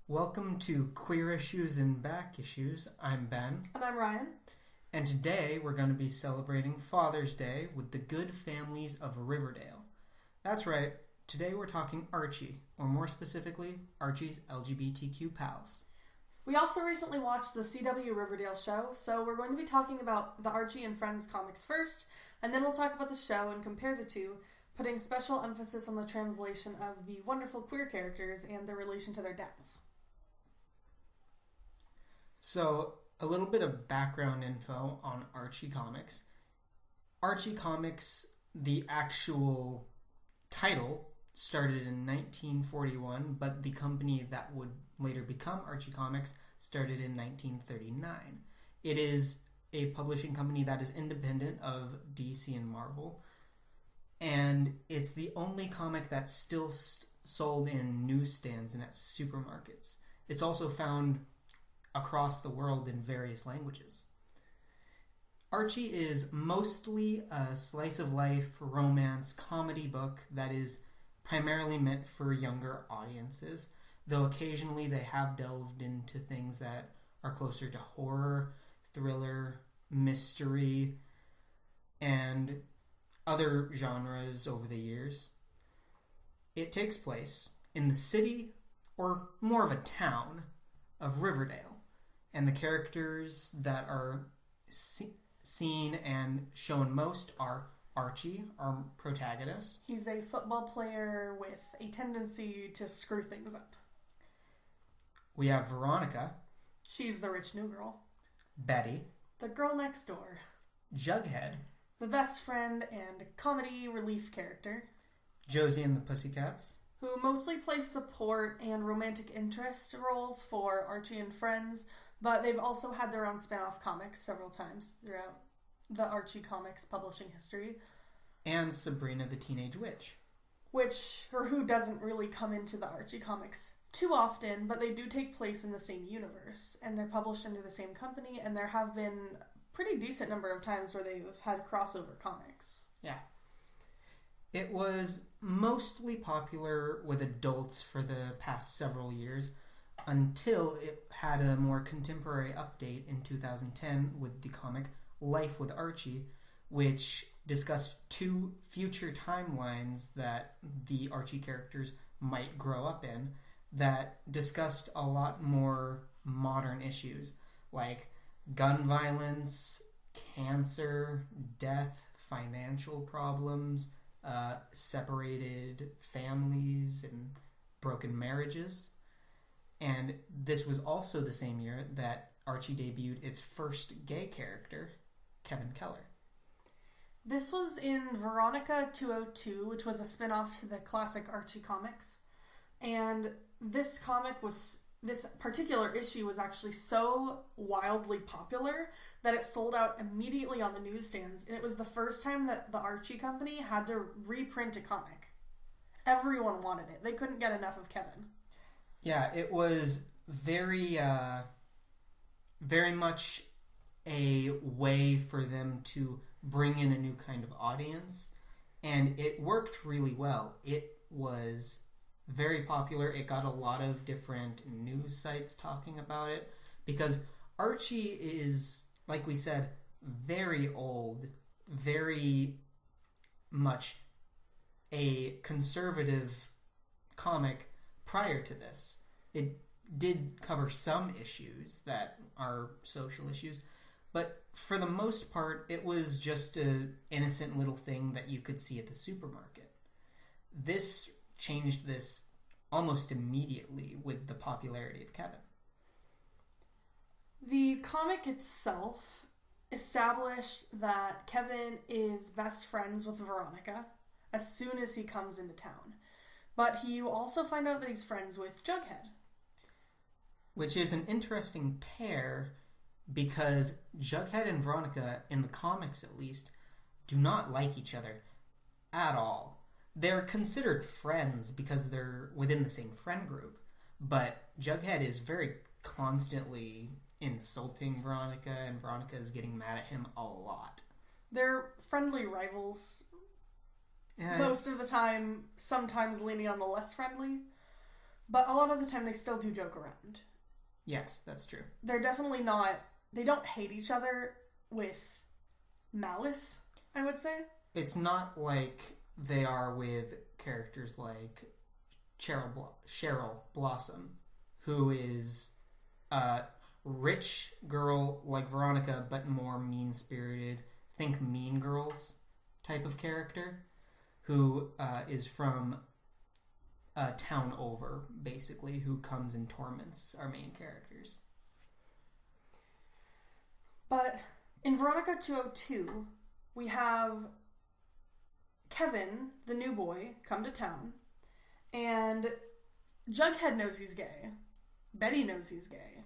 Welcome to Queer Issues and Back Issues. I'm Ben. And I'm Ryan. And today we're going to be celebrating Father's Day with the good families of Riverdale. That's right, today we're talking Archie, or more specifically, Archie's LGBTQ pals. We also recently watched the CW Riverdale show, so we're going to be talking about the Archie and Friends comics first, and then we'll talk about the show and compare the two, putting special emphasis on the translation of the wonderful queer characters and their relation to their dads. So, a little bit of background info on Archie Comics. Archie Comics, the actual title, started in 1941, but the company that would later become Archie Comics started in 1939. It is a publishing company that is independent of DC and Marvel, and it's the only comic that's still sold in newsstands and at supermarkets. It's also found across the world in various languages. Archie is mostly a slice-of-life romance comedy book that is primarily meant for younger audiences, though occasionally they have delved into things that are closer to horror, thriller, mystery, and other genres over the years. It takes place in the city, or more of a town, of Riverdale. And the characters that are seen and shown most are Archie, our protagonist. He's a football player with a tendency to screw things up. We have Veronica. She's the rich new girl. Betty. The girl next door. Jughead. The best friend and comedy relief character. Josie and the Pussycats. Who mostly play support and romantic interest roles for Archie and Friends, but they've also had their own spin-off comics several times throughout the Archie Comics publishing history. And Sabrina the Teenage Witch. Who doesn't really come into the Archie Comics too often, but they do take place in the same universe, and they're published under the same company, and there have been a pretty decent number of times where they've had crossover comics. Yeah. It was mostly popular with adults for the past several years, until it had a more contemporary update in 2010 with the comic Life with Archie, which discussed two future timelines that the Archie characters might grow up in, that discussed a lot more modern issues like gun violence, cancer, death, financial problems, separated families, and broken marriages. And this was also the same year that Archie debuted its first gay character, Kevin Keller. This was in Veronica 202, which was a spin-off to the classic Archie comics. And this particular issue was actually so wildly popular that it sold out immediately on the newsstands. And it was the first time that the Archie company had to reprint a comic. Everyone wanted it. They couldn't get enough of Kevin. Yeah, it was very much a way for them to bring in a new kind of audience, and it worked really well. It was very popular. It got a lot of different news sites talking about it, because Archie is, like we said, very old, very much a conservative comic. Prior to this, it did cover some issues that are social issues, but for the most part, it was just an innocent little thing that you could see at the supermarket. This changed this almost immediately with the popularity of Kevin. The comic itself established that Kevin is best friends with Veronica as soon as he comes into town. But you also find out that he's friends with Jughead. Which is an interesting pair, because Jughead and Veronica, in the comics at least, do not like each other at all. They're considered friends because they're within the same friend group, but Jughead is very constantly insulting Veronica, and Veronica is getting mad at him a lot. They're friendly rivals. Most of the time, sometimes leaning on the less friendly. But a lot of the time they still do joke around. Yes, that's true. They're definitely not... They don't hate each other with malice, I would say. It's not like they are with characters like Cheryl Blossom, who is a rich girl like Veronica, but more mean-spirited. Think Mean Girls type of character, who is from a town over, basically, who comes and torments our main characters. But in Veronica 202, we have Kevin, the new boy, come to town, and Jughead knows he's gay. Betty knows he's gay.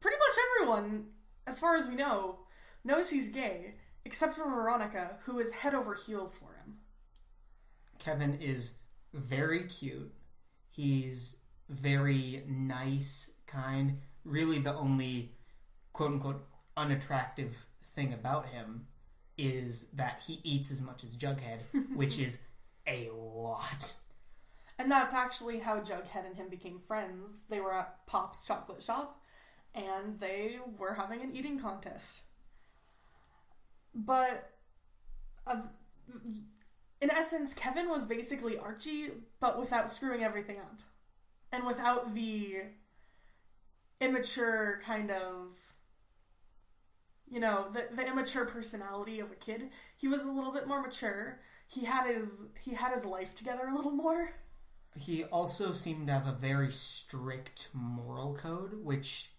Pretty much everyone, as far as we know, knows he's gay, except for Veronica, who is head over heels for him. Kevin is very cute. He's very nice, kind. Really the only quote-unquote unattractive thing about him is that he eats as much as Jughead, which is a lot. And that's actually how Jughead and him became friends. They were at Pop's chocolate shop, and they were having an eating contest. But in essence, Kevin was basically Archie, but without screwing everything up. And without the immature kind of, the immature personality of a kid. He was a little bit more mature. He had his life together a little more. He also seemed to have a very strict moral code, which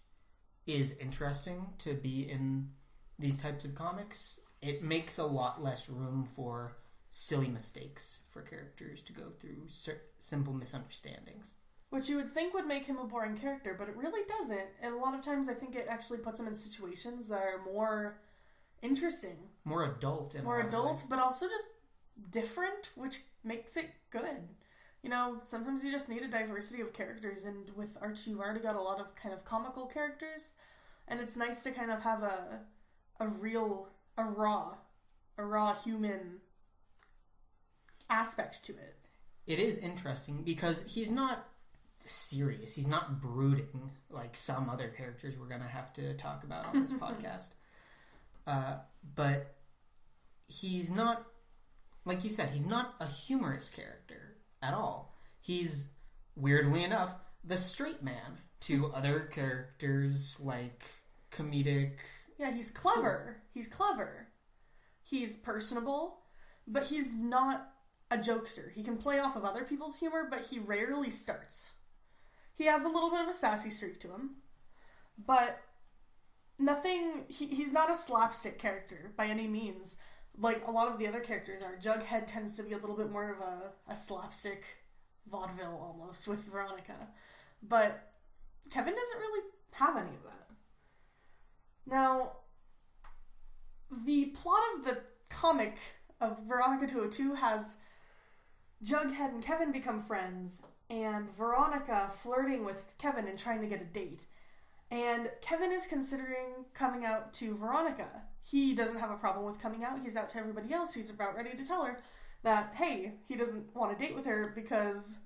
is interesting to be in these types of comics. It makes a lot less room for silly mistakes for characters to go through, simple misunderstandings. Which you would think would make him a boring character, but it really doesn't. And a lot of times I think it actually puts him in situations that are more interesting. More adult. More adult, but also just different, which makes it good. Sometimes you just need a diversity of characters, and with Archie, you've already got a lot of kind of comical characters, and it's nice to kind of have a raw human aspect to it. It is interesting because he's not serious. He's not brooding like some other characters we're going to have to talk about on this podcast. But he's not, like you said, he's not a humorous character at all. He's, weirdly enough, the straight man to other characters like comedic... Yeah, he's clever. Fools. He's clever. He's personable, but he's not a jokester. He can play off of other people's humor, but he rarely starts. He has a little bit of a sassy streak to him, but nothing... He's not a slapstick character by any means, like a lot of the other characters are. Jughead tends to be a little bit more of a slapstick vaudeville almost with Veronica, but Kevin doesn't really have any of that. Now, the plot of the comic of Veronica 202 has Jughead and Kevin become friends, and Veronica flirting with Kevin and trying to get a date. And Kevin is considering coming out to Veronica. He doesn't have a problem with coming out. He's out to everybody else. He's about ready to tell her that, hey, he doesn't want to date with her because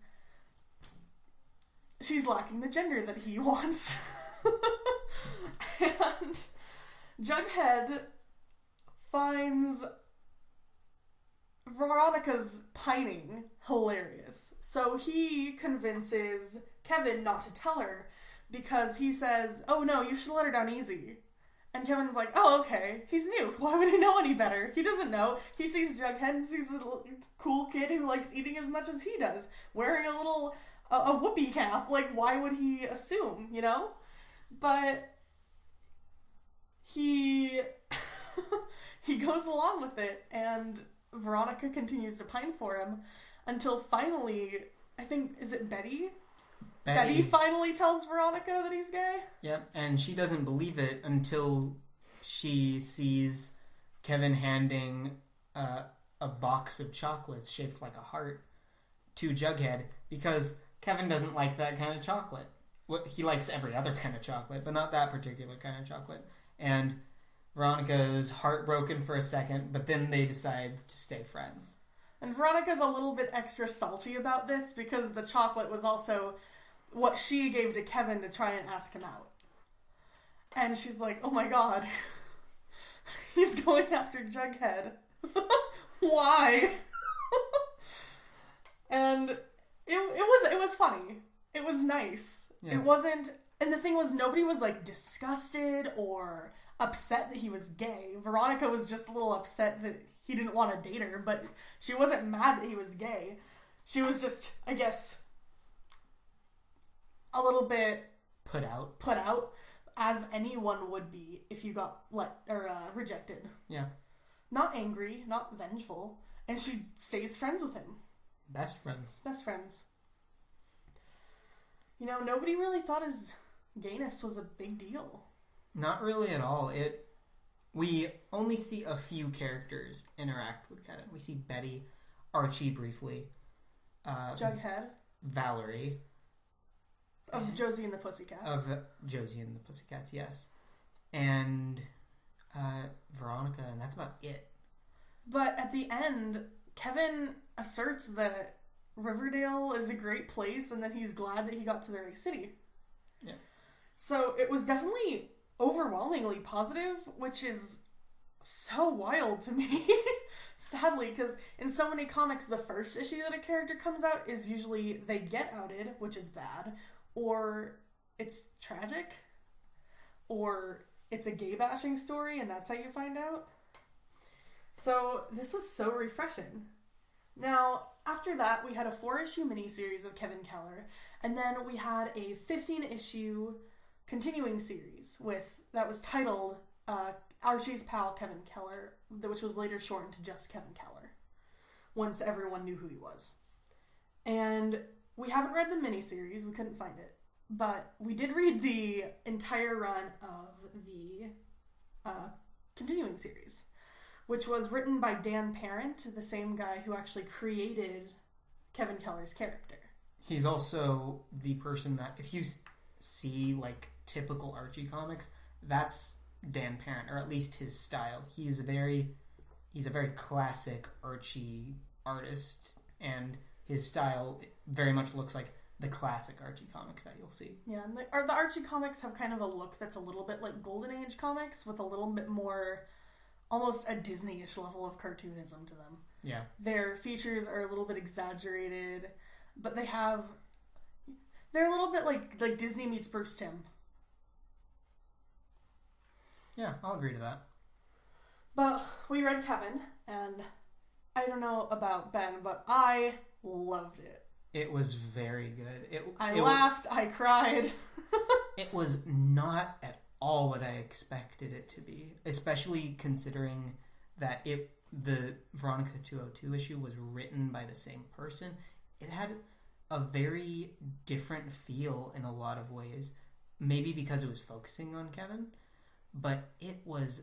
she's lacking the gender that he wants. And Jughead finds Veronica's pining hilarious. So he convinces Kevin not to tell her because he says, oh no, you should let her down easy. And Kevin's like, oh, okay. He's new. Why would he know any better? He doesn't know. He sees Jughead and sees a little cool kid who likes eating as much as he does, wearing a whoopee cap. Like, why would he assume, But he goes along with it, and Veronica continues to pine for him until finally, I think, is it Betty? Betty finally tells Veronica that he's gay? Yep, and she doesn't believe it until she sees Kevin handing a box of chocolates shaped like a heart to Jughead, because Kevin doesn't like that kind of chocolate. He likes every other kind of chocolate, but not that particular kind of chocolate. And Veronica's heartbroken for a second, but then they decide to stay friends. And Veronica's a little bit extra salty about this because the chocolate was also what she gave to Kevin to try and ask him out. And she's like, oh my god, he's going after Jughead. Why? And it was funny. It was nice. Yeah. It wasn't, and the thing was, nobody was like disgusted or upset that he was gay. Veronica was just a little upset that he didn't want to date her, but she wasn't mad that he was gay. She was just, I guess, a little bit put out, as anyone would be if you got rejected. Yeah. Not angry, not vengeful, and she stays friends with him. Best friends. You know, nobody really thought his gayness was a big deal. Not really at all. We only see a few characters interact with Kevin. We see Betty, Archie briefly, Jughead, Valerie, of Josie and the Pussycats. Yes, and Veronica, and that's about it. But at the end, Kevin asserts that Riverdale is a great place and that he's glad that he got to the right city. Yeah. So it was definitely overwhelmingly positive, which is so wild to me. Sadly, because in so many comics, the first issue that a character comes out is usually they get outed, which is bad, or it's tragic, or it's a gay bashing story and that's how you find out. So this was so refreshing. Now, after that, we had a 4-issue miniseries of Kevin Keller, and then we had a 15-issue continuing series that was titled Archie's Pal Kevin Keller, which was later shortened to just Kevin Keller, once everyone knew who he was. And we haven't read the miniseries, we couldn't find it, but we did read the entire run of the continuing series, which was written by Dan Parent, the same guy who actually created Kevin Keller's character. He's also the person that, if you see like typical Archie comics, that's Dan Parent, or at least his style. He's a very classic Archie artist, and his style very much looks like the classic Archie comics that you'll see. Yeah, and the Archie comics have kind of a look that's a little bit like Golden Age comics, with a little bit more, almost a Disney-ish level of cartoonism to them. Yeah. Their features are a little bit exaggerated, but they're a little bit like Disney meets Bruce Timm. Yeah, I'll agree to that. But we read Kevin, and I don't know about Ben, but I loved it. It was very good. I laughed, I cried. It was not at all what I expected it to be, especially considering that the Veronica 202 issue was written by the same person. It had a very different feel in a lot of ways, maybe because it was focusing on Kevin, but it was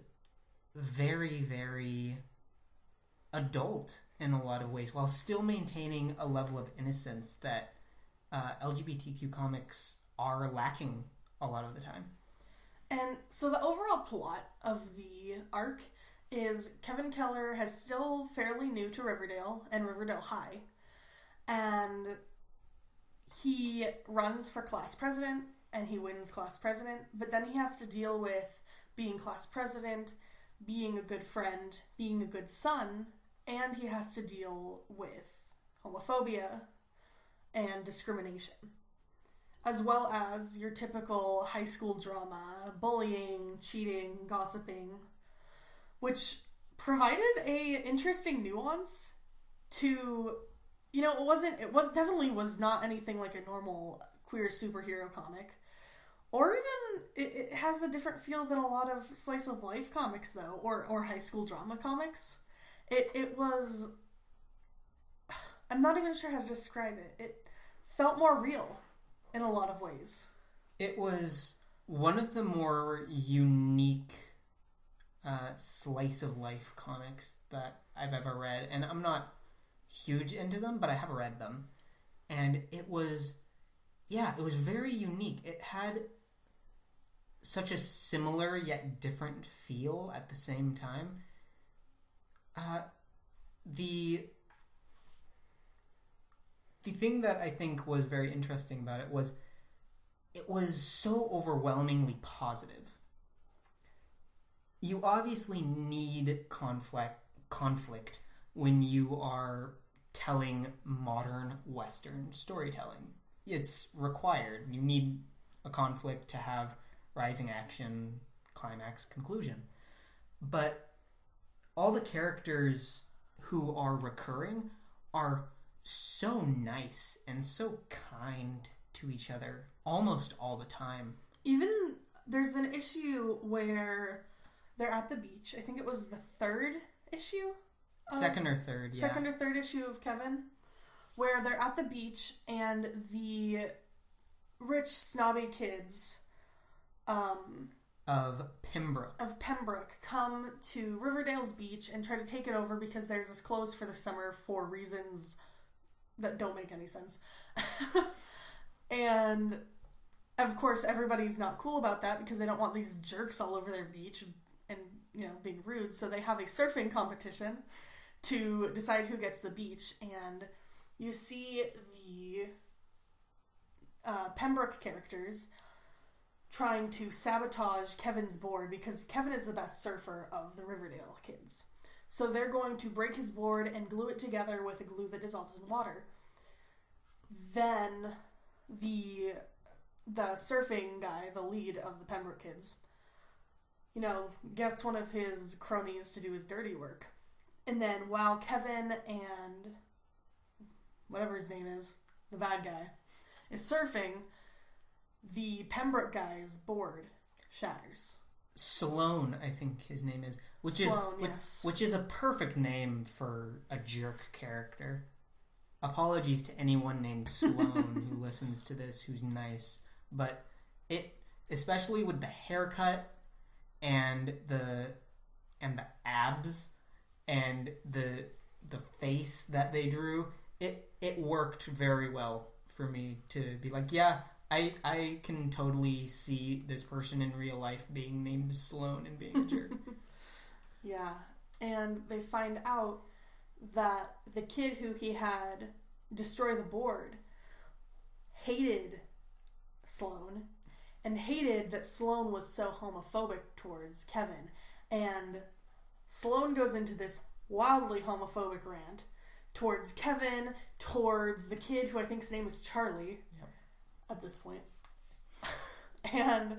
very, very adult in a lot of ways, while still maintaining a level of innocence that LGBTQ comics are lacking a lot of the time. And so the overall plot of the arc is Kevin Keller is still fairly new to Riverdale and Riverdale High, and he runs for class president and he wins class president, but then he has to deal with being class president, being a good friend, being a good son, and he has to deal with homophobia and discrimination, as well as your typical high school drama, bullying, cheating, gossiping, which provided a interesting nuance to, it definitely was not anything like a normal queer superhero comic, or even it has a different feel than a lot of slice of life comics though, or high school drama comics. It was, I'm not even sure how to describe it. It felt more real in a lot of ways. It was one of the more unique slice of life comics that I've ever read, and I'm not huge into them, but I have read them, and it was very unique. It had such a similar yet different feel at the same time. The thing that I think was very interesting about it was it was so overwhelmingly positive. You obviously need conflict when you are telling modern Western storytelling. It's required. You need a conflict to have rising action, climax, conclusion. But all the characters who are recurring are so nice and so kind to each other almost all the time. Even there's an issue where they're at the beach. I think it was the third issue. Second or third, yeah. Second or third issue of Kevin, where they're at the beach and the rich snobby kids of Pembroke come to Riverdale's beach and try to take it over because theirs is closed for the summer for reasons that don't make any sense. And of course everybody's not cool about that because they don't want these jerks all over their beach and, you know, being rude. So they have a surfing competition to decide who gets the beach, and you see the Pembroke characters trying to sabotage Kevin's board because Kevin is the best surfer of the Riverdale kids. So they're going to break his board and glue it together with a glue that dissolves in water. Then the surfing guy, the lead of the Pembroke kids, you know, gets one of his cronies to do his dirty work. And then while Kevin and whatever his name is, the bad guy, is surfing, the Pembroke guy's board shatters. Sloane, I think his name is, which is a perfect name for a jerk character. Apologies to anyone named Sloane who listens to this who's nice, but it, especially with the haircut and the abs and the face that they drew, it worked very well for me to be like, yeah, I can totally see this person in real life being named Sloane and being a jerk. Yeah, and they find out that the kid who he had destroy the board hated Sloane and hated that Sloane was so homophobic towards Kevin. And Sloane goes into this wildly homophobic rant towards Kevin, towards the kid who I think's name is Charlie. Yep. At this point. And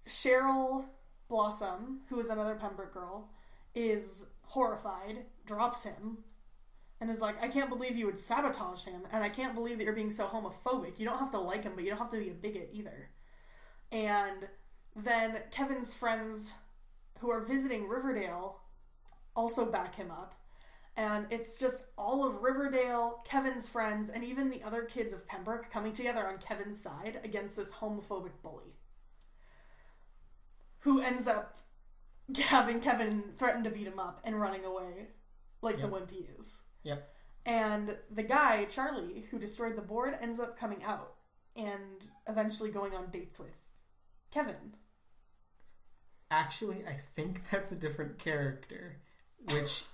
Cheryl Blossom, who is another Pembroke girl, is horrified, drops him, and is like, I can't believe you would sabotage him, and I can't believe that you're being so homophobic. You don't have to like him, but you don't have to be a bigot either. And then Kevin's friends who are visiting Riverdale also back him up. And it's just all of Riverdale, Kevin's friends, and even the other kids of Pembroke coming together on Kevin's side against this homophobic bully, who ends up having Kevin threaten to beat him up and running away like the wimp he is. Yep. And the guy, Charlie, who destroyed the board, ends up coming out and eventually going on dates with Kevin. Actually, I think that's a different character, which...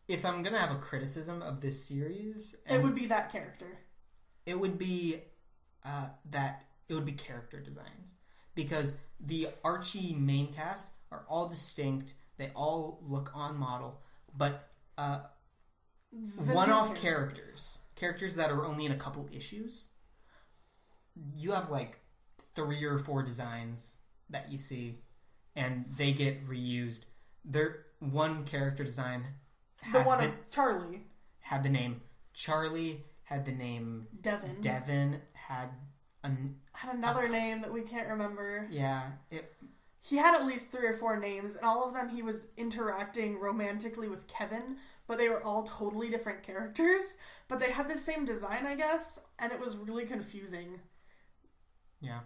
if I'm gonna have a criticism of this series, it would be that character. It would be character designs, because the Archie main cast are all distinct. They all look on model, but one-off characters that are only in a couple issues. You have like 3 or 4 designs that you see, and they get reused. They're one character design of Charlie had the name Charlie, had the name Devin had another name that we can't remember. Yeah, he had at least 3 or 4 names, and all of them he was interacting romantically with Kevin, but they were all totally different characters, but they had the same design, I guess, and it was really confusing. Yeah.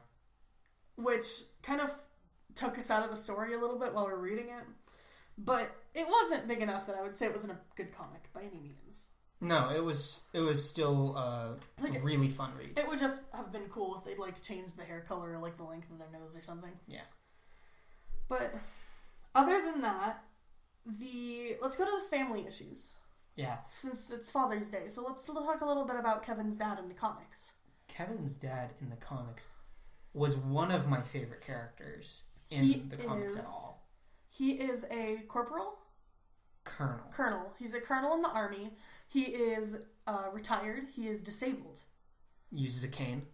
Which kind of took us out of the story a little bit while we were reading it. But it wasn't big enough that I would say it wasn't a good comic by any means. No, it was still a really fun read. It would just have been cool if they'd like changed the hair color or like the length of their nose or something. Yeah. But other than that, let's go to the family issues. Yeah. Since it's Father's Day, so let's talk a little bit about Kevin's dad in the comics. Kevin's dad in the comics was one of my favorite characters in the comics at all. He is a corporal? Colonel. He's a colonel in the army. He is retired. He is disabled. Uses a cane.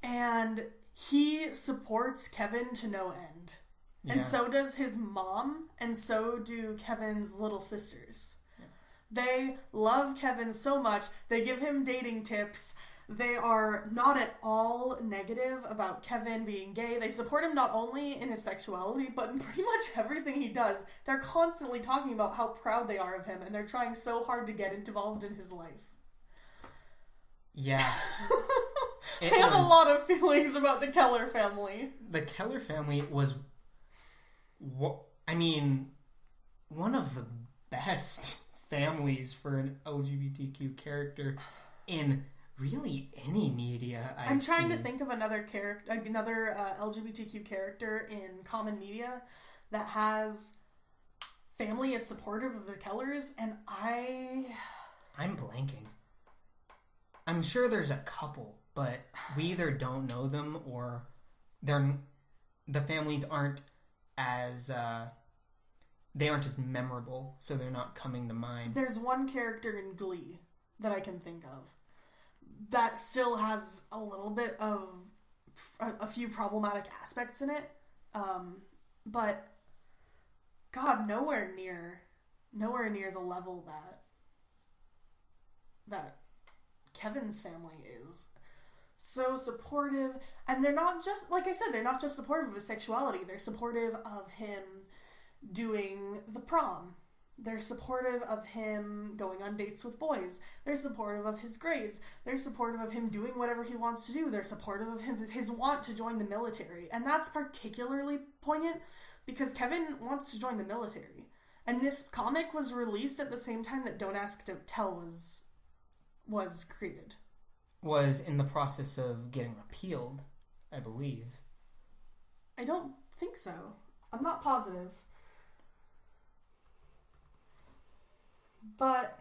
And he supports Kevin to no end. Yeah. And so does his mom, and so do Kevin's little sisters. Yeah. They love Kevin so much. They give him dating tips. They are not at all negative about Kevin being gay. They support him not only in his sexuality, but in pretty much everything he does. They're constantly talking about how proud they are of him, and they're trying so hard to get involved in his life. Yeah. I have a lot of feelings about the Keller family. The Keller family was, one of the best families for an LGBTQ character in really any media I'm trying to think of another LGBTQ character in common media that has family as supportive of the Kellers, and I'm blanking. I'm sure there's a couple, but we either don't know them or the families aren't as memorable, so they're not coming to mind. There's one character in Glee that I can think of that still has a little bit of a few problematic aspects in it, but God, nowhere near the level that Kevin's family is. So supportive, and they're not just, like I said, they're not just supportive of his sexuality, they're supportive of him doing the prom. They're supportive of him going on dates with boys. They're supportive of his grades. They're supportive of him doing whatever he wants to do. They're supportive of his want to join the military. And that's particularly poignant because Kevin wants to join the military. And this comic was released at the same time that Don't Ask, Don't Tell was created. Was in the process of getting repealed, I believe. I don't think so. I'm not positive. But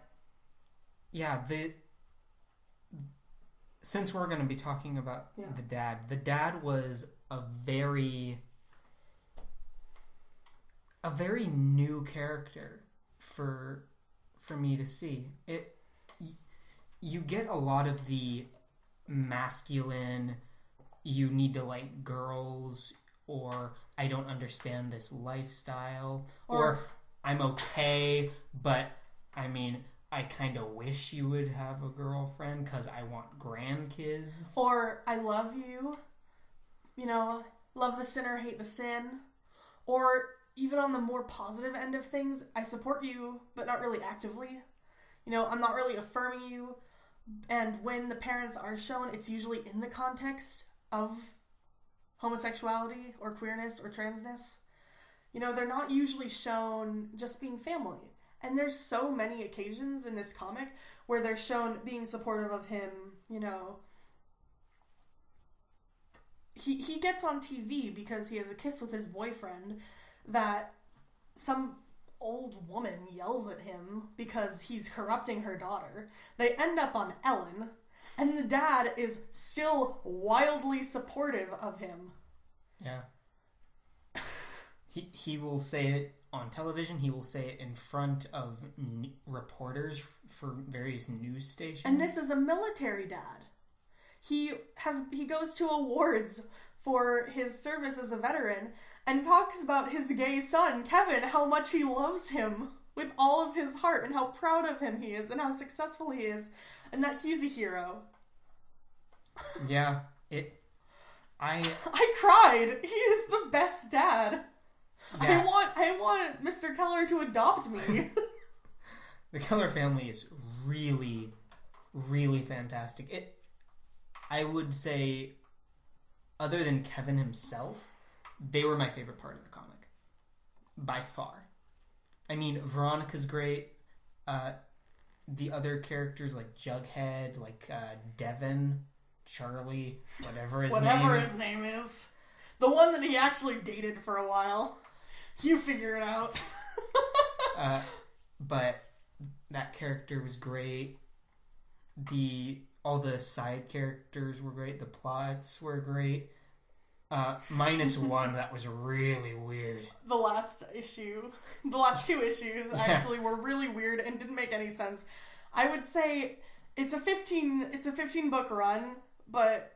yeah, since we're going to be talking about the dad was a very new character for me to see. You get a lot of the masculine, you need to like girls, or I don't understand this lifestyle, or I'm okay, but I mean, I kind of wish you would have a girlfriend because I want grandkids. Or I love you, love the sinner, hate the sin. Or even on the more positive end of things, I support you, but not really actively. I'm not really affirming you. And when the parents are shown, it's usually in the context of homosexuality or queerness or transness. They're not usually shown just being family. And there's so many occasions in this comic where they're shown being supportive of him, He gets on TV because he has a kiss with his boyfriend that some old woman yells at him because he's corrupting her daughter. They end up on Ellen, and the dad is still wildly supportive of him. Yeah. He will say it on television. He will say it in front of reporters for various news stations. And this is a military dad. He goes to awards for his service as a veteran and talks about his gay son, Kevin, how much he loves him with all of his heart and how proud of him he is and how successful he is and that he's a hero. Yeah, I cried. He is the best dad. Yeah. I want Mr. Keller to adopt me. The Keller family is really, really fantastic. I would say, other than Kevin himself, they were my favorite part of the comic. By far. I mean, Veronica's great. The other characters like Jughead, like Devin, Charlie, whatever his name is. The one that he actually dated for a while. You figure it out. But that character was great. The all the side characters were great. The plots were great. Minus one that was really weird. The last two issues actually were really weird and didn't make any sense. I would say it's a 15 book run, but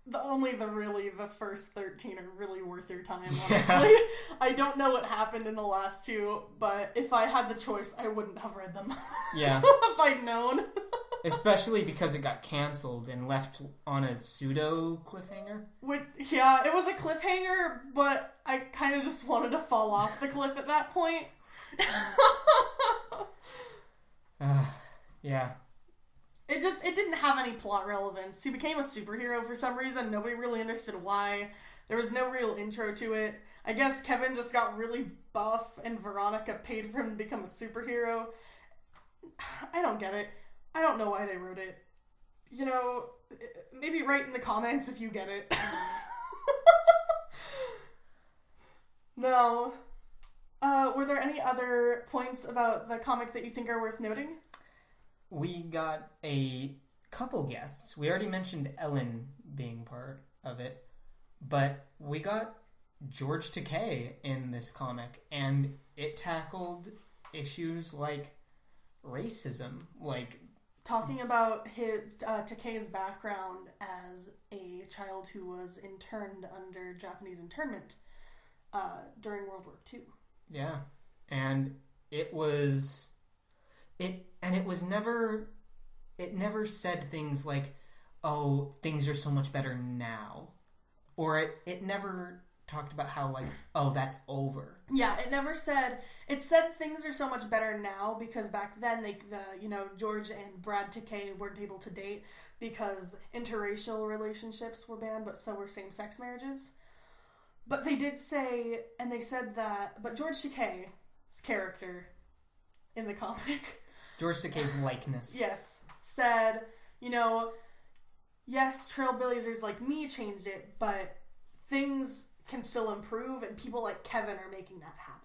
the first 13 are really worth your time, honestly. I don't know what happened in the last two, but if I had the choice, I wouldn't have read them. Yeah. If I'd known. Especially because it got canceled and left on a pseudo cliffhanger. It was a cliffhanger, but I kind of just wanted to fall off the cliff at that point. Yeah. It didn't have any plot relevance. He became a superhero for some reason. Nobody really understood why. There was no real intro to it. I guess Kevin just got really buff and Veronica paid for him to become a superhero. I don't get it. I don't know why they wrote it. You know, maybe write in the comments if you get it. No. Were there any other points about the comic that you think are worth noting? We got a couple guests. We already mentioned Ellen being part of it, but we got George Takei in this comic, and it tackled issues like racism, like talking about Takei's background as a child who was interned under Japanese internment during World War II. Yeah, and it never said things like, oh, things are so much better now. Or it never talked about how, like, oh, that's over. Yeah, it said things are so much better now because back then, George and Brad Takei weren't able to date because interracial relationships were banned, but so were same-sex marriages. But they did say, and they said that, but George Takei's character in the comic... George Takei's likeness. Yes. Said, yes, trailblazers like me changed it, but things can still improve, and people like Kevin are making that happen.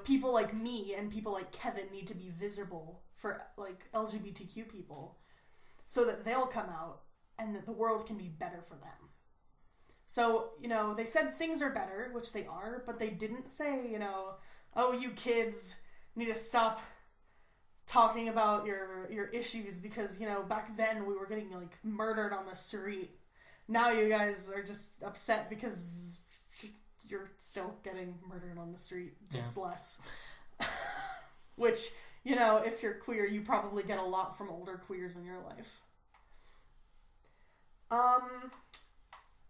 People like me and people like Kevin need to be visible for, like, LGBTQ people so that they'll come out and that the world can be better for them. So, they said things are better, which they are, but they didn't say, oh, you kids need to stop talking about your issues because, back then we were getting, like, murdered on the street. Now you guys are just upset because you're still getting murdered on the street, just less. Which, if you're queer, you probably get a lot from older queers in your life.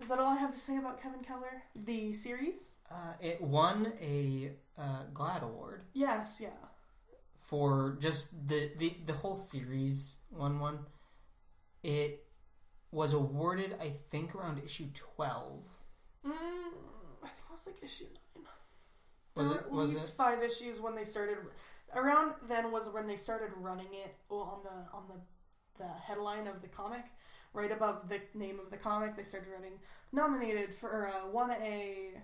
Is that all I have to say about Kevin Keller? The series? It won a GLAAD award. Yes, yeah. For just the whole series won one. It was awarded, I think, around issue 12. I think it was like issue 9. Was there were at least 5 issues when they started. Around then was when they started running it on the headline of the comic. Right above the name of the comic, they started running nominated for won a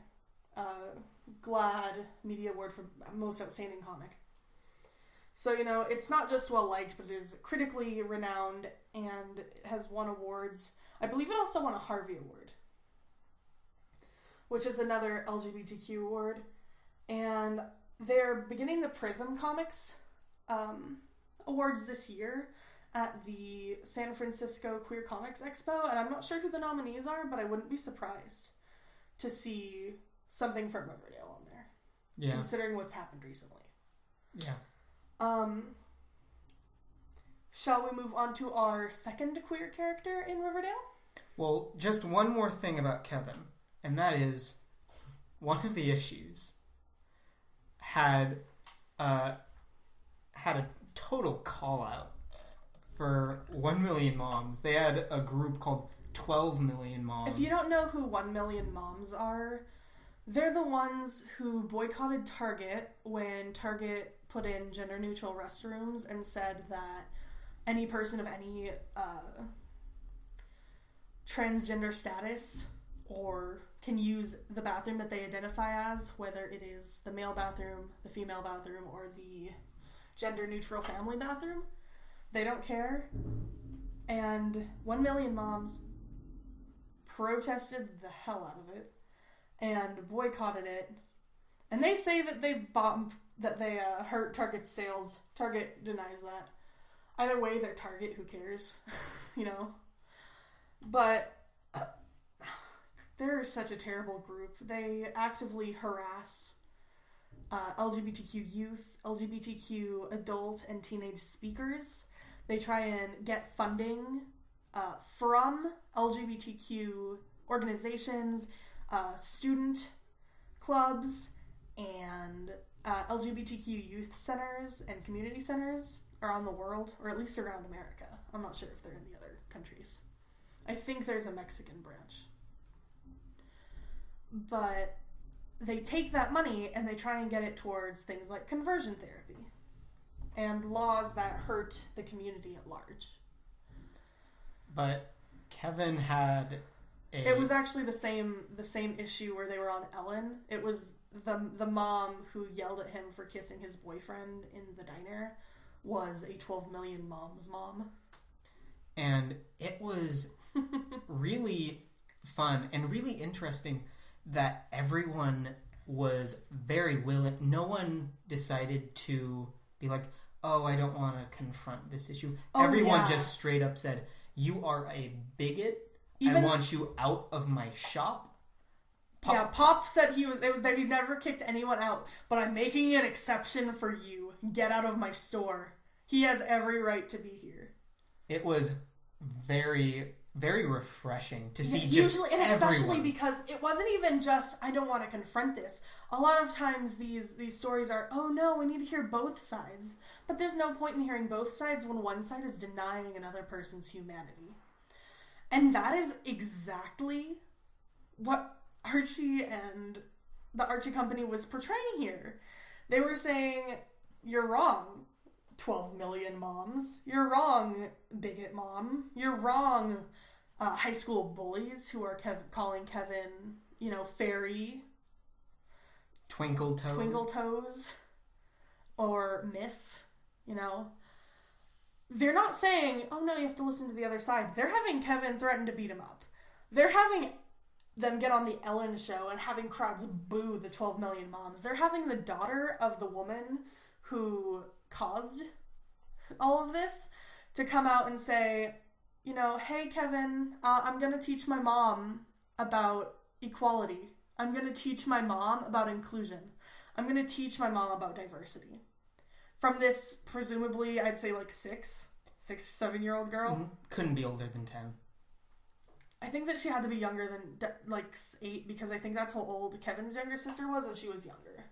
GLAAD Media Award for Most Outstanding Comic. So, it's not just well-liked, but it is critically renowned and it has won awards. I believe it also won a Harvey Award, which is another LGBTQ award. And they're beginning the Prism Comics awards this year at the San Francisco Queer Comics Expo. And I'm not sure who the nominees are, but I wouldn't be surprised to see something from Riverdale on there. Yeah. Considering what's happened recently. Yeah. Shall we move on to our second queer character in Riverdale? Well, just one more thing about Kevin, and that is one of the issues had a total call out for 1 Million Moms. They had a group called 12 Million Moms. If you don't know who 1 Million Moms are, they're the ones who boycotted Target when Target put in gender-neutral restrooms and said that any person of any transgender status or can use the bathroom that they identify as, whether it is the male bathroom, the female bathroom, or the gender-neutral family bathroom. They don't care. And 1 Million Moms protested the hell out of it and boycotted it. And they say that they hurt Target's sales. Target denies that. Either way, they're Target. Who cares? You know? But they're such a terrible group. They actively harass LGBTQ youth, LGBTQ adult and teenage speakers. They try and get funding from LGBTQ organizations, student clubs, and LGBTQ youth centers and community centers around the world, or at least around America. I'm not sure if they're in the other countries. I think there's a Mexican branch. But they take that money and they try and get it towards things like conversion therapy and laws that hurt the community at large. But Kevin had It was actually the same issue where they were on Ellen. It was the mom who yelled at him for kissing his boyfriend in the diner was a 12 Million Moms mom. And it was really fun and really interesting that everyone was very willing. No one decided to be like, oh, I don't want to confront this issue. Everyone just straight up said, you are a bigot. I want you out of my shop. Pop said that he never kicked anyone out, but I'm making an exception for you. Get out of my store. He has every right to be here. It was very, very refreshing to see especially because it wasn't even just, I don't want to confront this. A lot of times these stories are, oh no, we need to hear both sides. But there's no point in hearing both sides when one side is denying another person's humanity. And that is exactly what Archie and the Archie Company was portraying here. They were saying, you're wrong, 12 Million Moms. You're wrong, bigot mom. You're wrong, high school bullies who are calling Kevin, fairy. Twinkle toes. Or miss, They're not saying, oh no, you have to listen to the other side. They're having Kevin threaten to beat him up. They're having them get on the Ellen show and having crowds boo the 12 Million Moms. They're having the daughter of the woman who caused all of this to come out and say, hey Kevin, I'm going to teach my mom about equality. I'm going to teach my mom about inclusion. I'm going to teach my mom about diversity. From this, presumably, I'd say 7-year-old girl. Mm-hmm. Couldn't be older than 10. I think that she had to be younger than 8 because I think that's how old Kevin's younger sister was, and she was younger.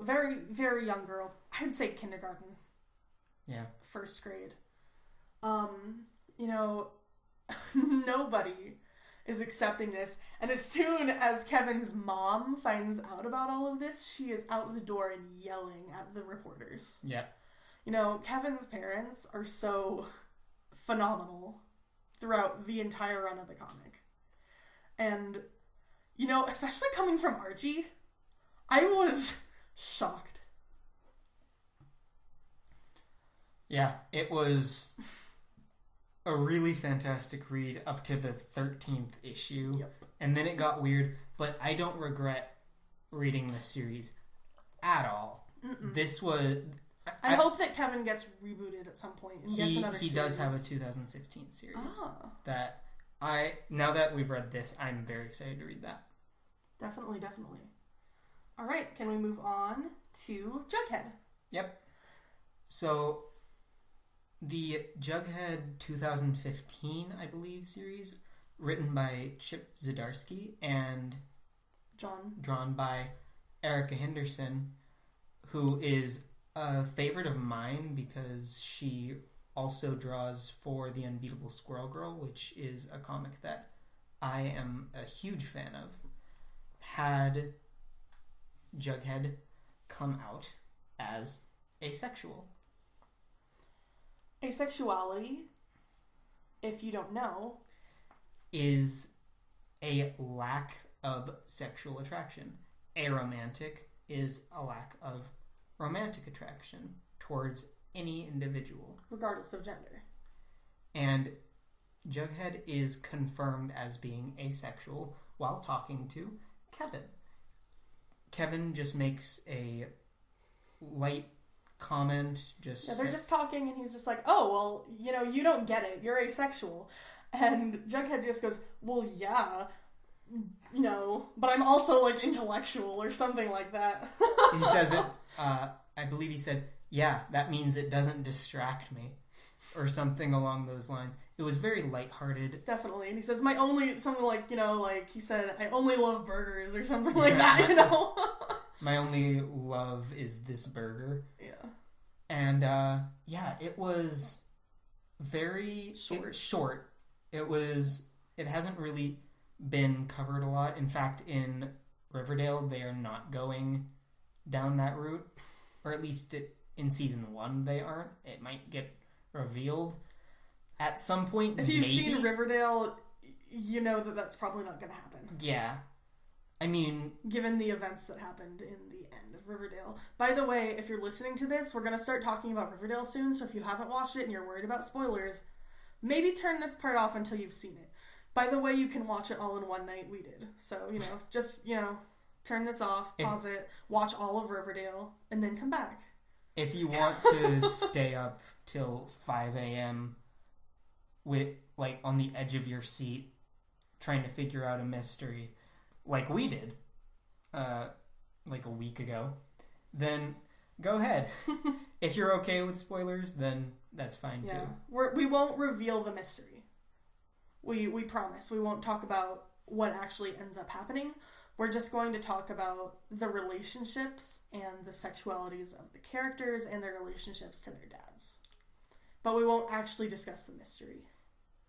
Very, very young girl. I'd say kindergarten. Yeah. 1st grade. Nobody is accepting this. And as soon as Kevin's mom finds out about all of this, she is out the door and yelling at the reporters. Yeah. Kevin's parents are so phenomenal throughout the entire run of the comic. And, especially coming from Archie, I was shocked. Yeah, it was a really fantastic read up to the 13th issue. Yep. And then it got weird, but I don't regret reading this series at all. Mm-mm. This was... I hope that Kevin gets rebooted at some point and gets another series. He does have a 2016 series. That now that we've read this, I'm very excited to read that. Definitely. All right, can we move on to Jughead? Yep. So, the Jughead 2015, I believe, series, written by Chip Zdarsky and drawn by Erica Henderson, who is a favorite of mine because she also draws for The Unbeatable Squirrel Girl, which is a comic that I am a huge fan of, had Jughead come out as asexual. Asexuality, if you don't know, is a lack of sexual attraction. Aromantic is a lack of romantic attraction towards any individual. Regardless of gender. And Jughead is confirmed as being asexual while talking to Kevin. Kevin just makes a light comment. They're just talking, and he's just like, oh, well, you don't get it. You're asexual. And Jughead just goes, well, yeah, but I'm also, like, intellectual or something like that. He says it, I believe he said, yeah, that means it doesn't distract me, or something along those lines. It was very lighthearted. Definitely. And he says, something like, he said, I only love burgers or something like that, My only love is this burger. Yeah. And, it was very short. It hasn't really been covered a lot. In fact, in Riverdale, they are not going down that route. Or at least in season 1, they aren't. It might get revealed at some point. If you've seen Riverdale, you know that that's probably not going to happen. Yeah. I mean, given the events that happened in the end of Riverdale. By the way, if you're listening to this, we're going to start talking about Riverdale soon, so if you haven't watched it and you're worried about spoilers, maybe turn this part off until you've seen it. By the way, you can watch it all in one night. We did. So, just, turn this off, pause it, watch all of Riverdale, and then come back. If you want to stay up till 5 a.m. with, like, on the edge of your seat, trying to figure out a mystery, like we did, like a week ago, then go ahead. If you're okay with spoilers, then that's fine too. We won't reveal the mystery. We promise. We won't talk about what actually ends up happening. We're just going to talk about the relationships and the sexualities of the characters and their relationships to their dads. But we won't actually discuss the mystery.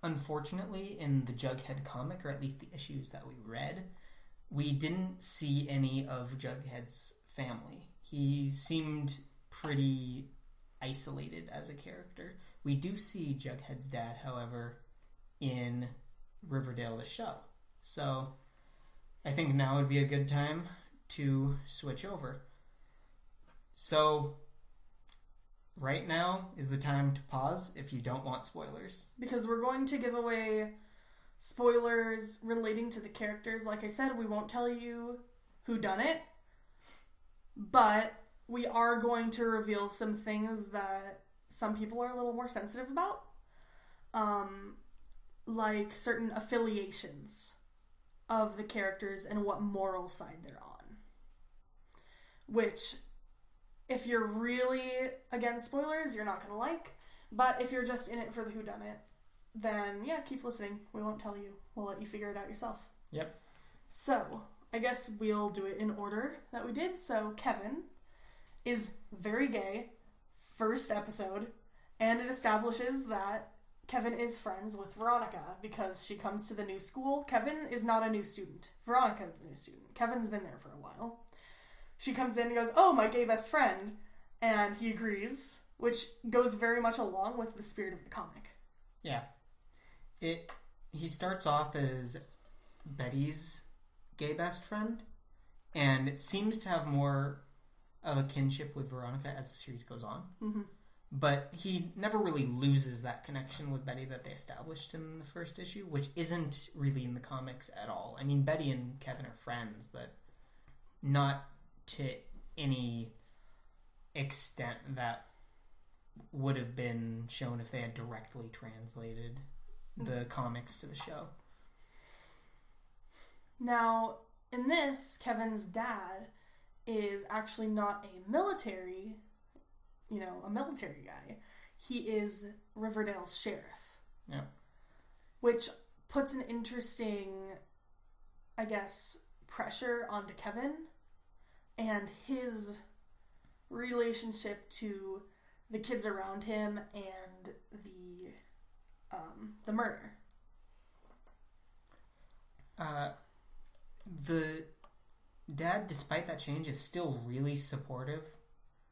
Unfortunately, in the Jughead comic, or at least the issues that we read, we didn't see any of Jughead's family. He seemed pretty isolated as a character. We do see Jughead's dad, however, in Riverdale the show. So I think now would be a good time to switch over. So right now is the time to pause if you don't want spoilers. Because we're going to give away spoilers relating to the characters. Like I said, we won't tell you who done it, but we are going to reveal some things that some people are a little more sensitive about. Like certain affiliations of the characters and what moral side they're on. Which, if you're really against spoilers, you're not going to like. But if you're just in it for the whodunit, then yeah, keep listening. We won't tell you. We'll let you figure it out yourself. Yep. So, I guess we'll do it in order that we did. So, Kevin is very gay, first episode, and it establishes that Kevin is friends with Veronica because she comes to the new school. Kevin is not a new student. Veronica is the new student. Kevin's been there for a while. She comes in and goes, oh, my gay best friend. And he agrees, which goes very much along with the spirit of the comic. Yeah. He starts off as Betty's gay best friend, and it seems to have more of a kinship with Veronica as the series goes on. Mm-hmm. But he never really loses that connection with Betty that they established in the first issue, which isn't really in the comics at all. I mean, Betty and Kevin are friends, but not to any extent that would have been shown if they had directly translated the comics to the show. Now, in this, Kevin's dad is actually not a military guy. He is Riverdale's sheriff. Yeah. Which puts an interesting, I guess, pressure onto Kevin and his relationship to the kids around him and the murder. The dad, despite that change, is still really supportive,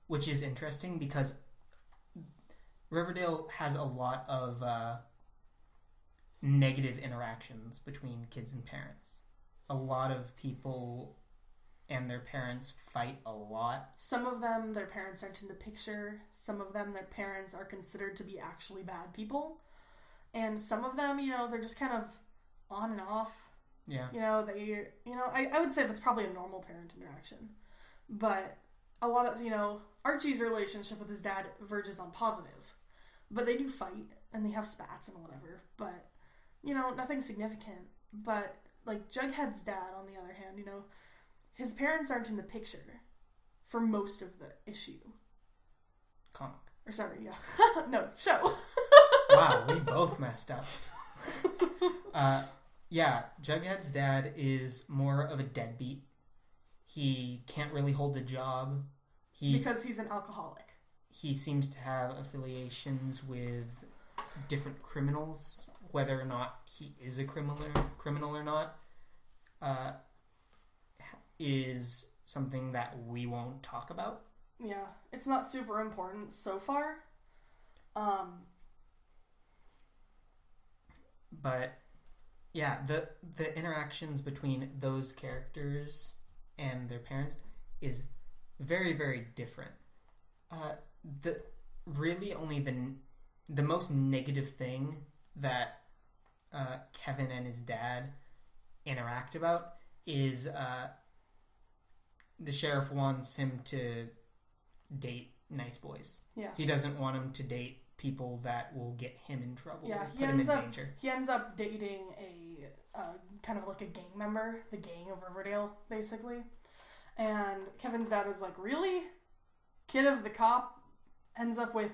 which is interesting because Riverdale has a lot of negative interactions between kids and parents. A lot of people and their parents fight a lot. Some of them, their parents aren't in the picture. Some of them, their parents are considered to be actually bad people. And some of them, they're just kind of on and off. Yeah. I would say that's probably a normal parent interaction. But a lot of, Archie's relationship with his dad verges on positive. But they do fight, and they have spats and whatever. But, nothing significant. But, like, Jughead's dad, on the other hand, his parents aren't in the picture for most of the issue. Comic. Or sorry, yeah. No, show. Wow, we both messed up. Yeah, Jughead's dad is more of a deadbeat. He can't really hold a job. Because he's an alcoholic. He seems to have affiliations with different criminals, whether or not he is a criminal or not, is something that we won't talk about. Yeah, it's not super important so far. But yeah, the interactions between those characters and their parents is very, very different. The most negative thing that Kevin and his dad interact about is the sheriff wants him to date nice boys. Yeah. He doesn't want him to date people that will get him in trouble. Yeah, put him in danger. He ends up dating a kind of like a gang member, the gang of Riverdale, basically. And Kevin's dad is like, really? Kid of the cop ends up with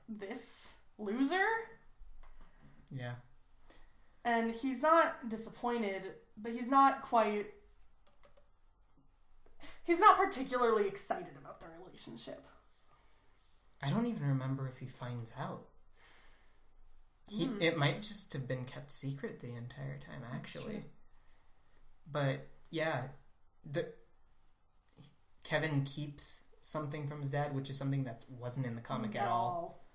this loser? Yeah. And he's not disappointed, but he's not particularly excited about their relationship. I don't even remember if he finds out. It might just have been kept secret the entire time, actually. But yeah, Kevin keeps something from his dad, which is something that wasn't in the comic at all.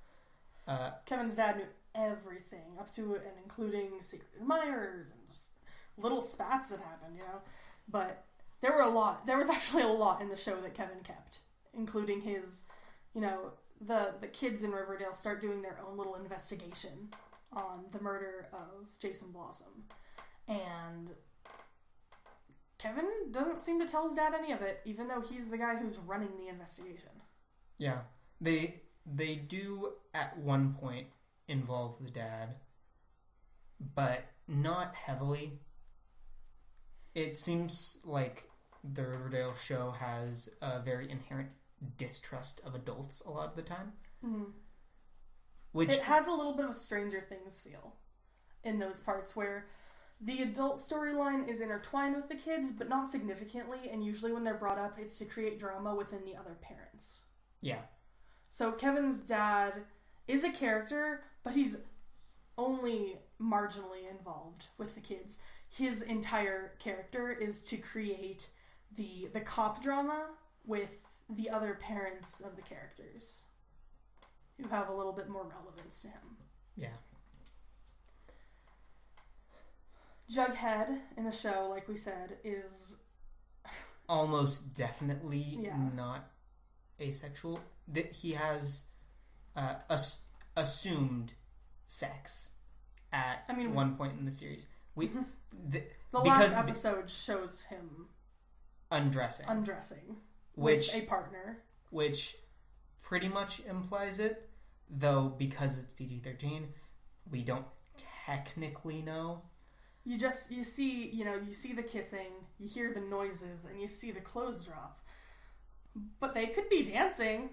Kevin's dad knew everything, up to and including secret admirers and just little spats that happened, But there was actually a lot in the show that Kevin kept, including his, the kids in Riverdale start doing their own little investigation on the murder of Jason Blossom. And Kevin doesn't seem to tell his dad any of it, even though he's the guy who's running the investigation. Yeah. They do at one point involve the dad, but not heavily. It seems like the Riverdale show has a very inherent distrust of adults a lot of the time. Mm-hmm. It has a little bit of a Stranger Things feel in those parts where the adult storyline is intertwined with the kids, but not significantly, and usually when they're brought up, it's to create drama within the other parents. Yeah. So Kevin's dad is a character, but he's only marginally involved with the kids. His entire character is to create the cop drama with the other parents of the characters who have a little bit more relevance to him. Yeah. Jughead in the show, like we said, is almost definitely not asexual. That he has assumed sex at one point in the series. The last episode shows him undressing with a partner, which pretty much implies it, though because it's PG-13, we don't technically know. You see the kissing, you hear the noises, and you see the clothes drop. But they could be dancing.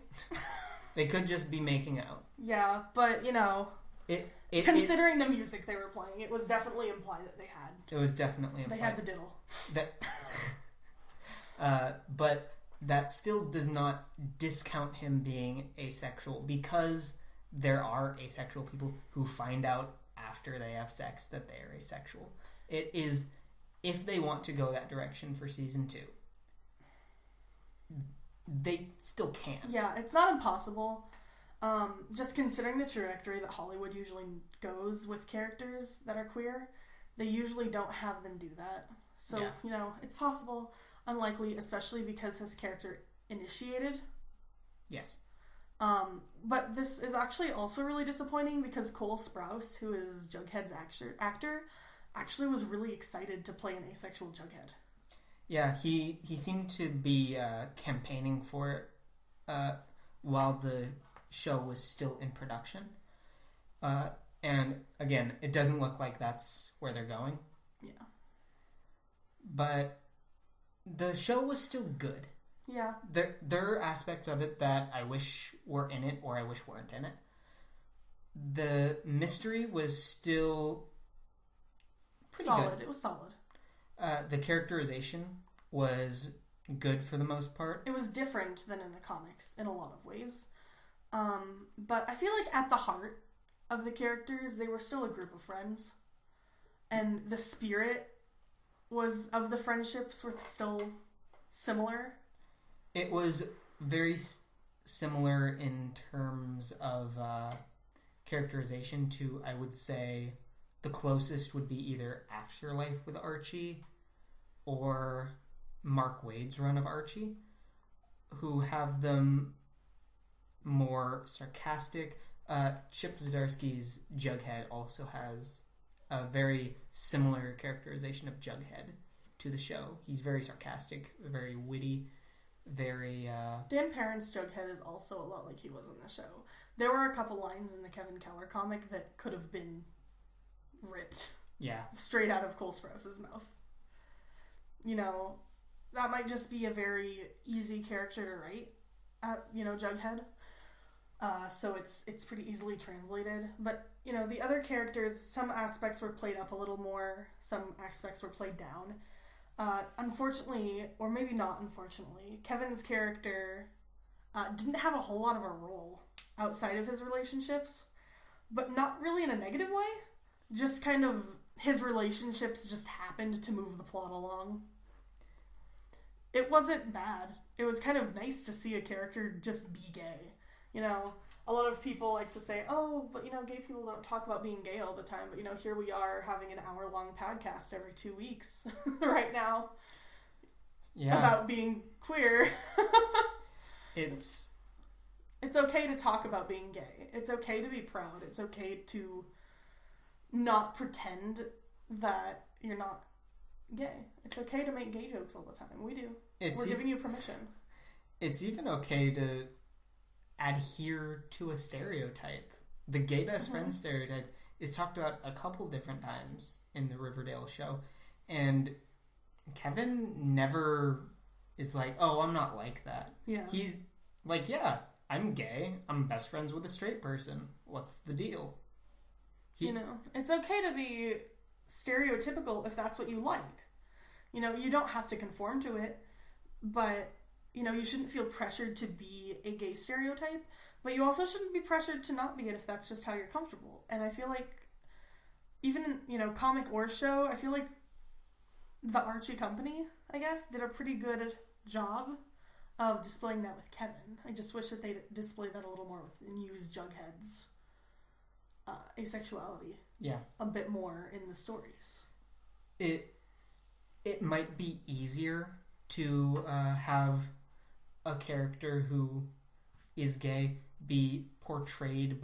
They could just be making out. Yeah, but considering the music they were playing, it was definitely implied that they had. It was definitely implied. They had the diddle. But that still does not discount him being asexual, because there are asexual people who find out after they have sex that they are asexual. It is, if they want to go that direction for season 2, they still can. Yeah, it's not impossible. Just considering the trajectory that Hollywood usually goes with characters that are queer, they usually don't have them do that. So, it's possible, unlikely, especially because his character initiated. Yes. But this is actually also really disappointing because Cole Sprouse, who is Jughead's actor, actually was really excited to play an asexual Jughead. Yeah, he seemed to be campaigning for it while the show was still in production. And again, it doesn't look like that's where they're going. Yeah. But the show was still good. Yeah. There are aspects of it that I wish were in it or I wish weren't in it. The mystery was still pretty solid. good. It was solid. The characterization was good for the most part. It was different than in the comics in a lot of ways. But I feel like at the heart of the characters, they were still a group of friends. And the spirit of the friendships were still similar. It was very similar in terms of characterization to, I would say, the closest would be either Afterlife with Archie or Mark Waid's run of Archie, who have them more sarcastic. Chip Zdarsky's Jughead also has a very similar characterization of Jughead to the show. He's very sarcastic, very witty, very... Dan Parent's Jughead is also a lot like he was in the show. There were a couple lines in the Kevin Keller comic that could have been ripped. Yeah. Straight out of Cole Sprouse's mouth. You know, that might just be a very easy character to write, Jughead. So it's pretty easily translated. But, the other characters, some aspects were played up a little more, some aspects were played down. Unfortunately, or maybe not unfortunately, Kevin's character didn't have a whole lot of a role outside of his relationships, but not really in a negative way. Just kind of his relationships just happened to move the plot along. It wasn't bad. It was kind of nice to see a character just be gay. A lot of people like to say, oh, but gay people don't talk about being gay all the time. But here we are having an hour-long podcast every 2 weeks right now. Yeah. About being queer. It's okay to talk about being gay. It's okay to be proud. It's okay to not pretend that you're not gay. It's okay to make gay jokes all the time. We do. We're giving you permission. It's even okay to adhere to a stereotype. The gay best friend stereotype is talked about a couple different times in the Riverdale show, and Kevin never is like, oh, I'm not like that. Yeah. He's like, yeah, I'm gay. I'm best friends with a straight person. What's the deal? It's okay to be stereotypical if that's what you like. You don't have to conform to it, but you shouldn't feel pressured to be a gay stereotype, but you also shouldn't be pressured to not be it if that's just how you're comfortable. And I feel like even in, comic or show, I feel like the Archie Company, I guess, did a pretty good job of displaying that with Kevin. I just wish that they'd display that a little more and use Jughead's asexuality a bit more in the stories. It might be easier to have a character who is gay be portrayed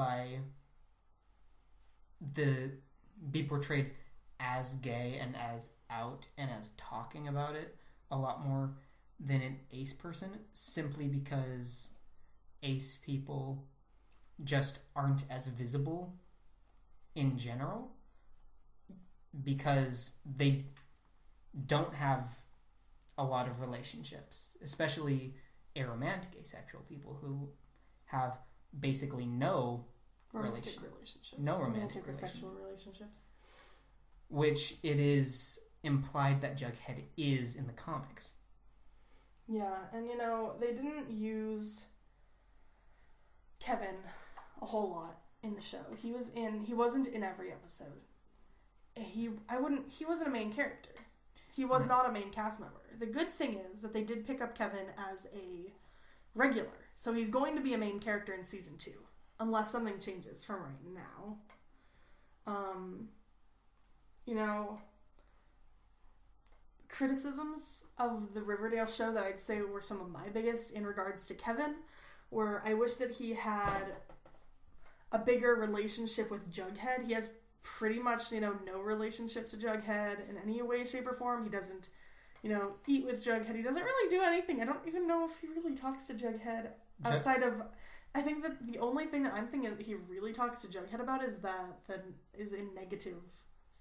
as gay and as out and as talking about it a lot more than an ace person, simply because ace people just aren't as visible in general because they don't have a lot of relationships, especially aromantic asexual people who have basically no romantic relationships. No romantic sexual relationships. Which it is implied that Jughead is in the comics. Yeah, and they didn't use Kevin a whole lot in the show. He wasn't in every episode. He wasn't a main character. He was not a main cast member. The good thing is that they did pick up Kevin as a regular. So he's going to be a main character in season 2. Unless something changes from right now. Criticisms of the Riverdale show that I'd say were some of my biggest in regards to Kevin where I wish that he had a bigger relationship with Jughead. He has pretty much, no relationship to Jughead in any way, shape, or form. He doesn't, eat with Jughead. He doesn't really do anything. I don't even know if he really talks to Jughead outside of... I think that the only thing that I'm thinking that he really talks to Jughead about is that is in negative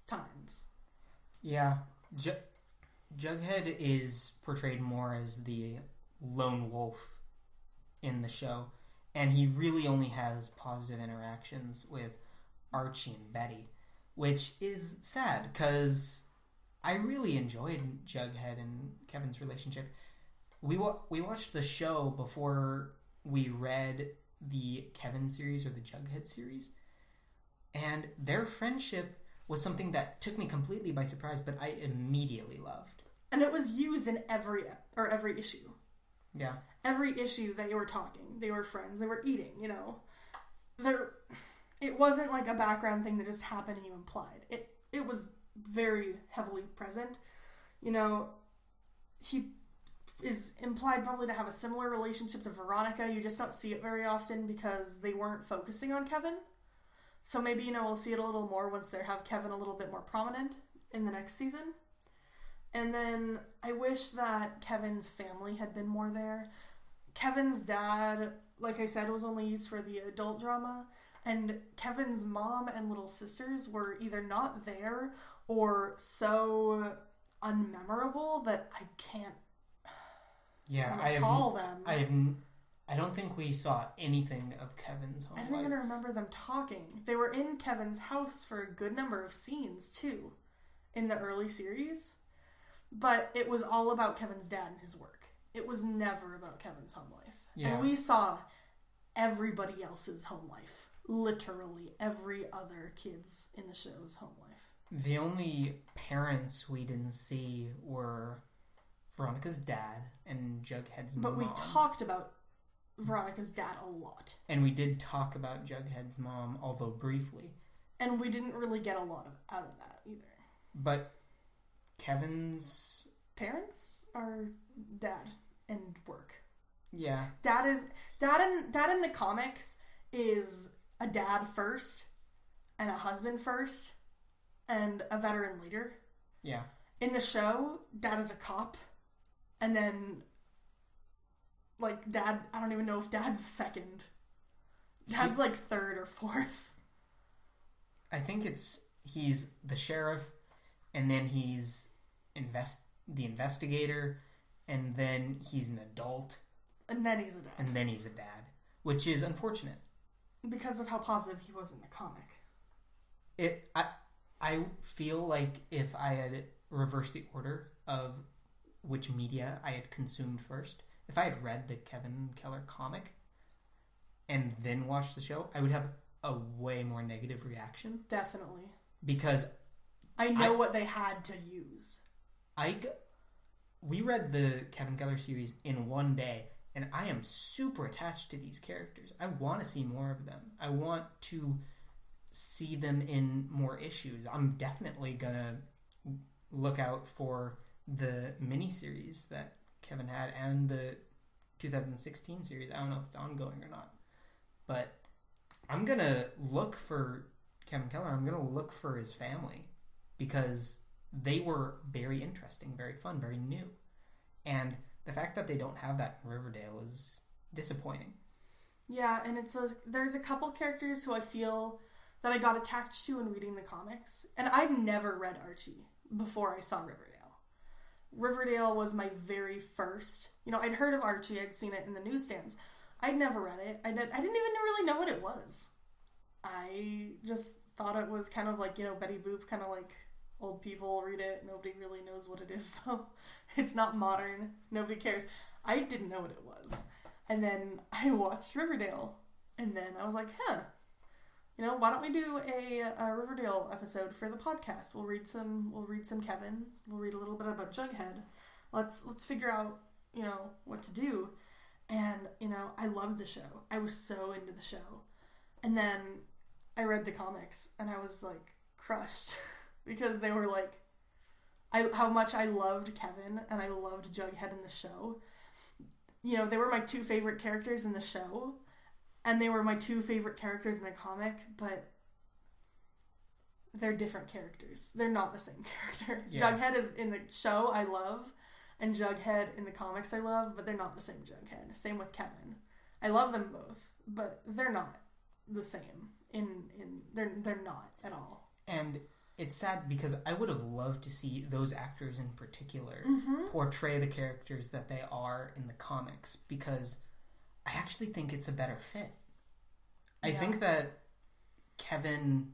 times. Yeah. Jughead is portrayed more as the lone wolf in the show, and he really only has positive interactions with Archie and Betty, which is sad because I really enjoyed Jughead and Kevin's relationship. We watched the show before we read the Kevin series or the Jughead series, and their friendship was something that took me completely by surprise, but I immediately loved. And it was used in every issue. Yeah. Every issue they were talking, they were friends, they were eating, It wasn't like a background thing that just happened and you implied. It was very heavily present. He is implied probably to have a similar relationship to Veronica. You just don't see it very often because they weren't focusing on Kevin. So maybe, we'll see it a little more once they have Kevin a little bit more prominent in the next season. And then I wish that Kevin's family had been more there. Kevin's dad, like I said, was only used for the adult drama. And Kevin's mom and little sisters were either not there or so unmemorable that I can't recall them. I don't think we saw anything of Kevin's home life. I don't even remember them talking. They were in Kevin's house for a good number of scenes, too, in the early series. But it was all about Kevin's dad and his work. It was never about Kevin's home life. Yeah. And we saw everybody else's home life. Literally every other kid's in the show's home life. The only parents we didn't see were Veronica's dad and Jughead's mom. But we talked about Veronica's dad a lot. And we did talk about Jughead's mom, although briefly. And we didn't really get a lot out of that either. But Kevin's parents are dad and work. Yeah. Dad in the comics is a dad first and a husband first and a veteran later. Yeah. In the show, dad is a cop and then dad, I don't even know if dad's second. Dad's third or fourth. I think he's the sheriff and then he's the investigator and then he's an adult. And then he's a dad. Which is unfortunate. Because of how positive he was in the comic. I feel like if I had reversed the order of which media I had consumed first, if I had read the Kevin Keller comic and then watched the show, I would have a way more negative reaction. Definitely. Because I know what they had to use. We read the Kevin Keller series in one day, and I am super attached to these characters. I want to see more of them. I want to see them in more issues. I'm definitely going to look out for the miniseries that Kevin had and the 2016 series. I don't know if it's ongoing or not. But I'm going to look for Kevin Keller. I'm going to look for his family because they were very interesting, very fun, very new. And the fact that they don't have that in Riverdale is disappointing. Yeah, and there's a couple characters who I feel that I got attached to in reading the comics. And I'd never read Archie before I saw Riverdale. Riverdale was my very first. I'd heard of Archie. I'd seen it in the newsstands. I'd never read it. I didn't even really know what it was. I just thought it was kind of like, Betty Boop, kind of like old people read it. Nobody really knows what it is, though. It's not modern. Nobody cares. I didn't know what it was. And then I watched Riverdale. And then I was like, why don't we do a Riverdale episode for the podcast? We'll read some Kevin. We'll read a little bit about Jughead. Let's figure out, what to do. And, I loved the show. I was so into the show. And then I read the comics and I was crushed because they were how much I loved Kevin and I loved Jughead in the show. they were my two favorite characters in the show, and they were my two favorite characters in the comic, but they're different characters. They're not the same character. Yeah. Jughead is in the show I love, and Jughead in the comics I love, but they're not the same Jughead. Same with Kevin. I love them both, but they're not the same. They're not at all. And it's sad because I would have loved to see those actors in particular portray the characters that they are in the comics, because I actually think it's a better fit. I think that Kevin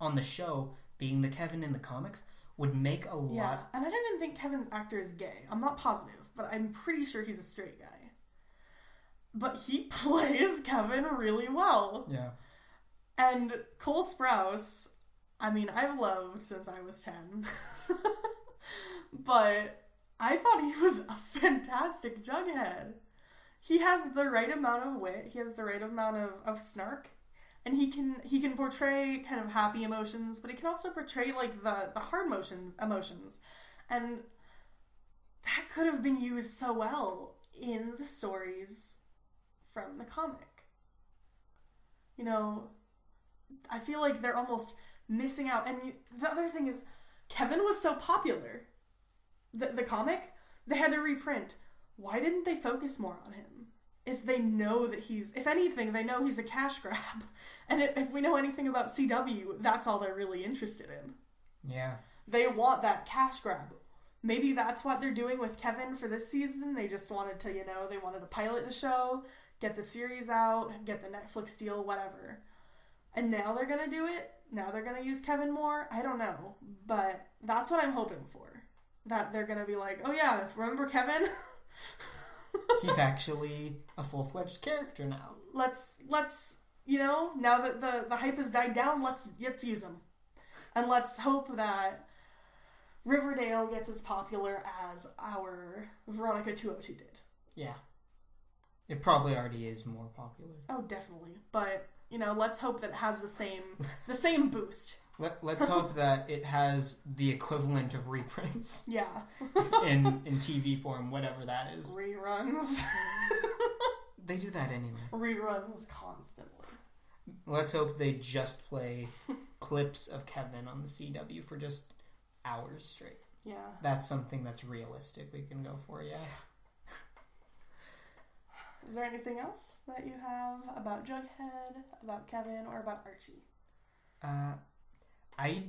on the show being the Kevin in the comics would make a lot. Yeah, and I don't even think Kevin's actor is gay. I'm not positive, but I'm pretty sure he's a straight guy. But he plays Kevin really well. Yeah. And Cole Sprouse, I mean, I've loved since I was 10. But I thought he was a fantastic Jughead. He has the right amount of wit. He has the right amount of snark. And he can portray kind of happy emotions, but he can also portray like the hard emotions. And that could have been used so well in the stories from the comic. I feel like they're almost missing out. And the other thing is, Kevin was so popular. The comic, they had to reprint. Why didn't they focus more on him? If they know that if anything, they know he's a cash grab. And if we know anything about CW, that's all they're really interested in. Yeah. They want that cash grab. Maybe that's what they're doing with Kevin for this season. They just wanted to, they wanted to pilot the show, get the series out, get the Netflix deal, whatever. And now they're going to do it. Now they're going to use Kevin more. I don't know. But that's what I'm hoping for. That they're going to be like, oh yeah, remember Kevin? He's actually a full-fledged character now. Let's now that the hype has died down, let's use him. And let's hope that Riverdale gets as popular as our Veronica 202 did. Yeah. It probably already is more popular. Oh, definitely. But, let's hope that it has the same boost. Let's hope that it has the equivalent of reprints. Yeah. in TV form, whatever that is. Reruns. They do that anyway. Reruns constantly. Let's hope they just play clips of Kevin on the CW for just hours straight. Yeah. That's something that's realistic we can go for, yeah. Is there anything else that you have about Jughead, about Kevin, or about Archie? I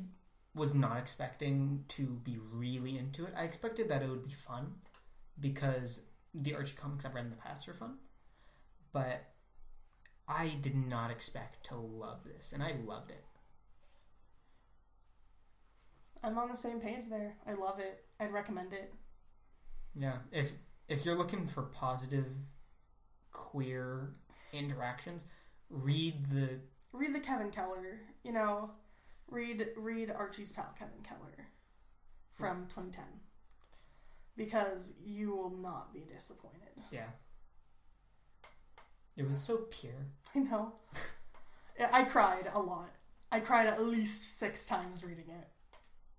was not expecting to be really into it. I expected that it would be fun because the Archie comics I've read in the past are fun. But I did not expect to love this, and I loved it. I'm on the same page there. I love it. I'd recommend it. Yeah, if you're looking for positive queer interactions, read the Kevin Keller, read Archie's pal Kevin Keller from 2010, because you will not be disappointed. Yeah. It was so pure. I know. I cried a lot. I cried at least 6 times reading it.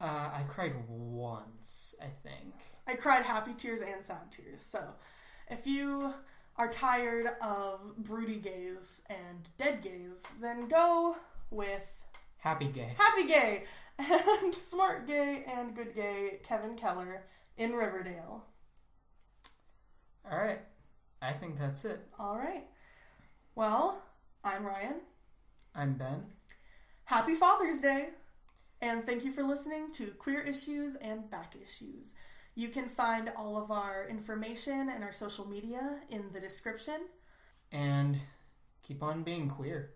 I cried once, I think. I cried happy tears and sad tears. So, if you are tired of broody gays and dead gays, then go with Happy Gay and smart gay and good gay Kevin Keller in Riverdale. All right. I think that's it. All right. Well, I'm Ryan. I'm Ben. Happy Father's Day. And thank you for listening to Queer Issues and Back Issues. You can find all of our information and our social media in the description. And keep on being queer.